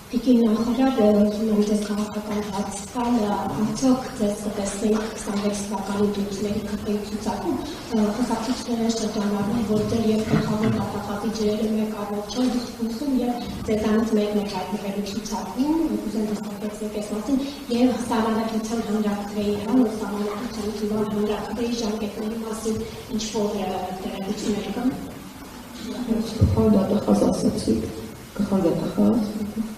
Պիկին նախարար նույնպես քաղաքական հարցկալ արդյոք ձեզ կտեսնենք 26 թվականի դույթների քրտեի ցուցակում խոսակցությունները շրջանառվում, որտեղ և գլխավոր դատախազի ջրերը մեկ առնով չեն դիսկուրսում և ձեզանից մեկն է հայտնվելու ցուցակում, ուզում վստահեցնեք այս մասին, և սահմանադրության հանրաքվեի, սահմանադրության հիման հանրաքվեի ժամկետների մասին ինչ-որ տեղեկություններ կան։ Գլխավոր դատախազ ասացիք, գլխավոր դատախազ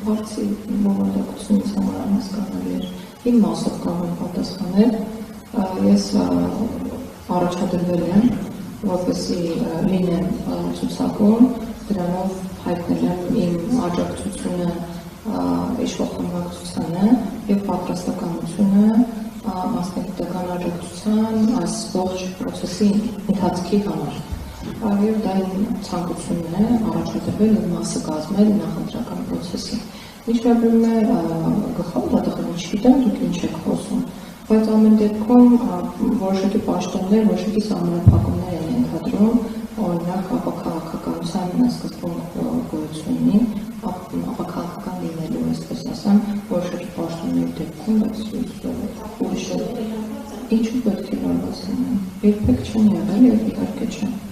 հարցի բովանդակությունից համար անհասկանալի էր, իմ մասով կարող եմ պատասխանել, ես առաջադրվել եմ, որպեսզի լինեմ ցուցակում, դրանով հայտնել եմ իմ աջակցությունը իշխող խմբակցությանը և պատրաստականությունը մասնագիտական աջակցության այս ողջ պրոցեսի ընթացքի համար։ Եվ դա իմ ցանկությունն է առաջադրվել և մասը կազմել նախընտրական պրոցեսի։ Ինչ վերաբերում է գլխավոր դատախազին, չգիտեմ դուք ինչ եք խոսում, բայց ամեն դեպքում որոշակի պաշտոններ, որոշակի սահմանափակումներ են ենթադրում, օրինակ ապաքաղաքականության սկզբունք գոյություն ունի, ապաքաղաքական լինելու, այսպես ասեմ, որոշակի պաշտոնների դեպքում, բայց ուրիշ ինչու պետք է լարված լինեն, երբեք չեն եղել և իհարկե չեն։